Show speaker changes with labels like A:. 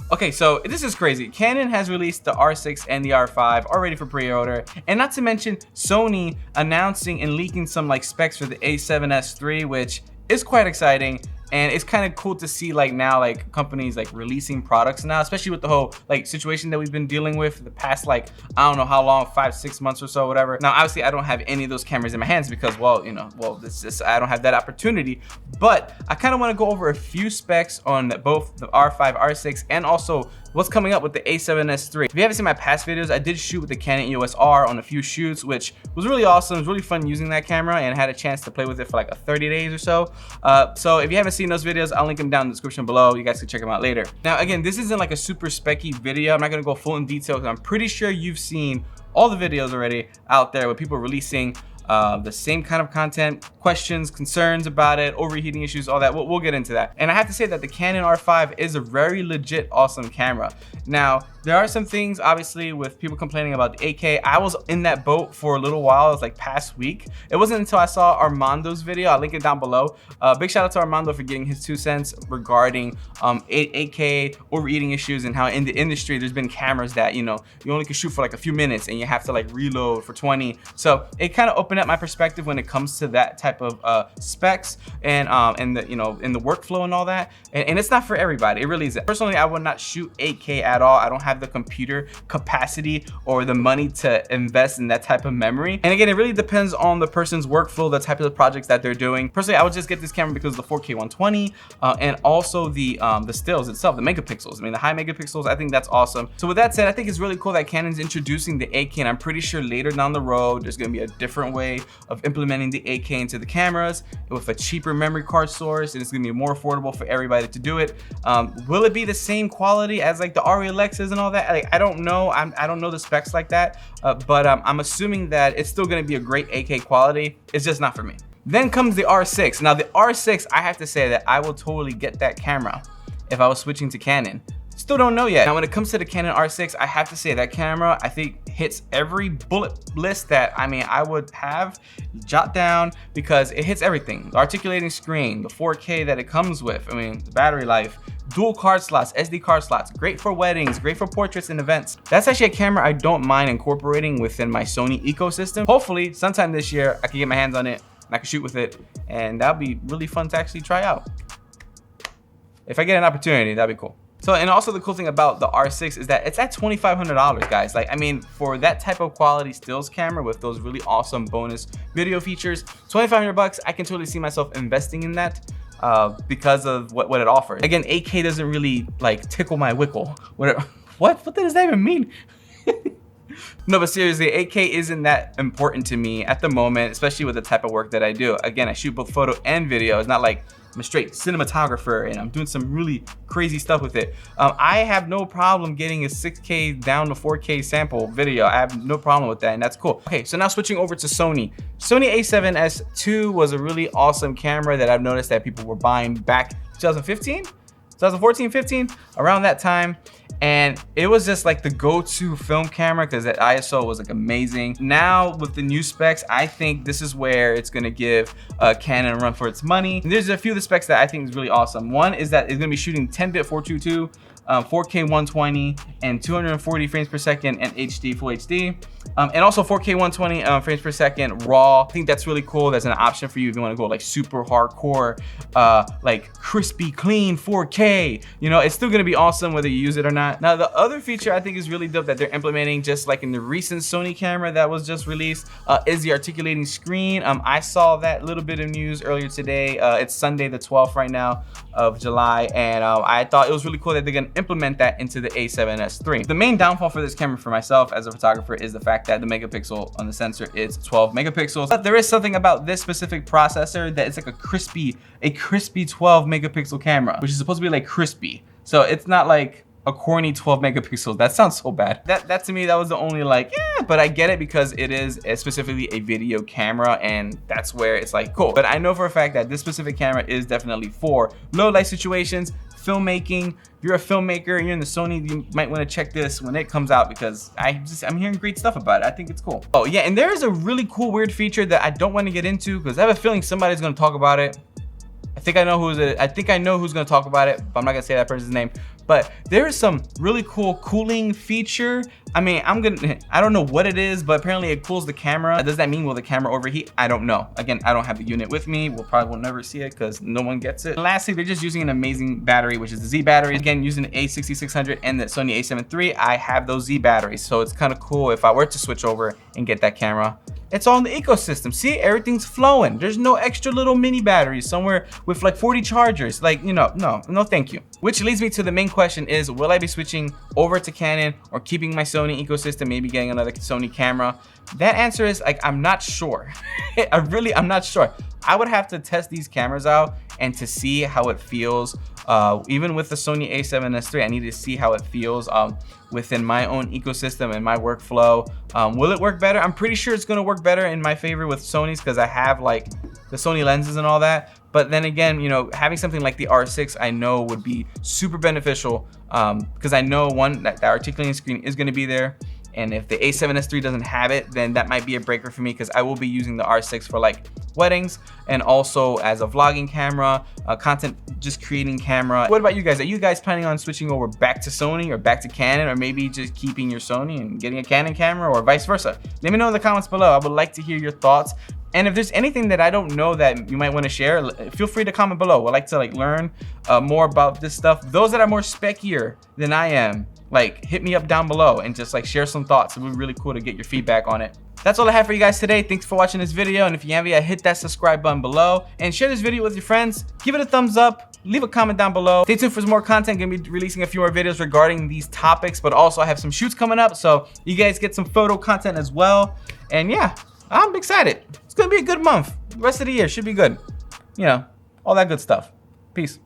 A: Okay, so this is crazy. Canon has released the R6 and the R5 already for pre-order, and not to mention Sony announcing and leaking some like specs for the A7S III, which is quite exciting. And it's kind of cool to see like now like companies like releasing products now, especially with the whole like situation that we've been dealing with the past like I don't know how long, 5-6 months or so, whatever. Now obviously I don't have any of those cameras in my hands because well this just I don't have that opportunity. But I kind of want to go over a few specs on both the R5, R6, and also what's coming up with the A7S III. If you haven't seen my past videos, I did shoot with the Canon EOS R on a few shoots, which was really awesome. It was really fun using that camera and had a chance to play with it for like 30 days or so. So if you haven't seen those videos, I'll link them down in the description below. You guys can check them out later. Now again, this isn't like a super specky video. I'm not gonna go full in detail because I'm pretty sure you've seen all the videos already out there with people releasing the same kind of content, questions, concerns about it, overheating issues, all that. We'll get into that. And I have to say that the Canon R5 is a very legit awesome camera. Now, there are some things obviously with people complaining about the 8K. I was in that boat for a little while. It was like past week. It wasn't until I saw Armando's video, I'll link it down below. Big shout out to Armando for getting his 2 cents regarding 8K overheating issues and how in the industry there's been cameras that you only can shoot for like a few minutes and you have to like reload for 20. So it kind of opened up my perspective when it comes to that type of specs and the in the workflow and all that. And it's not for everybody. It really isn't. Personally, I would not shoot 8K at all. I don't have the computer capacity or the money to invest in that type of memory. And again, it really depends on the person's workflow, the type of projects that they're doing. Personally, I would just get this camera because of the 4K 120 and also the stills itself, the megapixels. I mean, the high megapixels, I think that's awesome. So with that said, I think it's really cool that Canon's introducing the 8K, and I'm pretty sure later down the road, there's gonna be a different way of implementing the 8K into the cameras with a cheaper memory card source, and it's gonna be more affordable for everybody to do it. Will it be the same quality as like the Arri Alexas and all that? Like, I don't know. I don't know the specs like that, but I'm assuming that it's still gonna be a great 8K quality. It's just not for me. Then comes the R6. Now the R6, I have to say that I will totally get that camera if I was switching to Canon. Still don't know yet. Now when it comes to the Canon R6, I have to say that camera I think hits every bullet list that I would have jot down, because it hits everything. The articulating screen, the 4K that it comes with, the battery life, dual card slots, SD card slots, great for weddings, great for portraits and events. That's actually a camera I don't mind incorporating within my Sony ecosystem. Hopefully sometime this year I can get my hands on it and I can shoot with it, and that'll be really fun to actually try out. If I get an opportunity, that'd be cool. So, and also the cool thing about the R6 is that it's at $2,500, guys. Like, for that type of quality stills camera with those really awesome bonus video features, $2,500, I can totally see myself investing in that because of what it offers. Again, 8K doesn't really like tickle my wickle. What does that even mean? No, but seriously, 8K isn't that important to me at the moment, especially with the type of work that I do. Again, I shoot both photo and video. It's not like I'm a straight cinematographer and I'm doing some really crazy stuff with it. I have no problem getting a 6K down to 4K sample video. I have no problem with that, and that's cool. Okay, so now switching over to Sony. Sony A7SIII was a really awesome camera that I've noticed that people were buying back 2015? 2014, 15, around that time. And it was just like the go-to film camera because that ISO was like amazing. Now with the new specs, I think this is where it's gonna give Canon a run for its money. And there's a few of the specs that I think is really awesome. One is that it's gonna be shooting 10-bit 422, 4K 120, and 240 frames per second and HD, full HD. And also 4K 120 frames per second raw. I think that's really cool. That's an option for you if you want to go like super hardcore, like crispy, clean 4K. It's still gonna be awesome whether you use it or not. Now the other feature I think is really dope that they're implementing, just like in the recent Sony camera that was just released, is the articulating screen. I saw that little bit of news earlier today. It's Sunday the 12th right now of July, and I thought it was really cool that they're gonna implement that into the A7S III. The main downfall for this camera for myself as a photographer is the fact that the megapixel on the sensor is 12 megapixels. But there is something about this specific processor that it's like a crispy 12 megapixel camera, which is supposed to be like crispy. So it's not like a corny 12 megapixels. That sounds so bad. That to me, that was the only like, but I get it because it is specifically a video camera, and that's where it's like, cool. But I know for a fact that this specific camera is definitely for low light situations, filmmaking. If you're a filmmaker and you're in the Sony, you might want to check this when it comes out, because I'm hearing great stuff about it. I think it's cool. Oh yeah, and there is a really cool weird feature that I don't want to get into because I have a feeling somebody's going to talk about it. I think I know who's going to talk about it, but I'm not going to say that person's name. but there is some really cool cooling feature. I mean, I don't know what it is, but apparently it cools the camera. Does that mean will the camera overheat? I don't know. Again, I don't have the unit with me. We'll probably never see it because no one gets it. And lastly, they're just using an amazing battery, which is the Z battery. Again, using the A6600 and the Sony A7 III, I have those Z batteries. So it's kind of cool if I were to switch over and get that camera. It's all in the ecosystem. See, everything's flowing. There's no extra little mini batteries somewhere with like 40 chargers. Like, you know, no thank you. Which leads me to the main question is, will I be switching over to Canon or keeping my Sony ecosystem, maybe getting another Sony camera? That answer is like, I'm not sure. I'm not sure. I would have to test these cameras out and to see how it feels. Even with the Sony A7S III, I need to see how it feels within my own ecosystem and my workflow. Will it work better? I'm pretty sure it's gonna work better in my favor with Sony's because I have like the Sony lenses and all that. But then again, you know, having something like the R6, I know would be super beneficial because I know one, that the articulating screen is gonna be there. And if the A7S III doesn't have it, then that might be a breaker for me because I will be using the R6 for like weddings and also as a vlogging camera, content just creating camera. What about you guys? Are you guys planning on switching over back to Sony or back to Canon, or maybe just keeping your Sony and getting a Canon camera, or vice versa? Let me know in the comments below. I would like to hear your thoughts. And if there's anything that I don't know that you might want to share, feel free to comment below. I'd like to like learn more about this stuff. Those that are more speckier than I am, like hit me up down below and just like share some thoughts. It would be really cool to get your feedback on it. That's all I have for you guys today. Thanks for watching this video. And if you haven't yet, hit that subscribe button below and share this video with your friends. Give it a thumbs up. Leave a comment down below. Stay tuned for some more content. Gonna be releasing a few more videos regarding these topics, but also I have some shoots coming up, so you guys get some photo content as well. And yeah, I'm excited. It's gonna be a good month. The rest of the year should be good. You know, all that good stuff. Peace.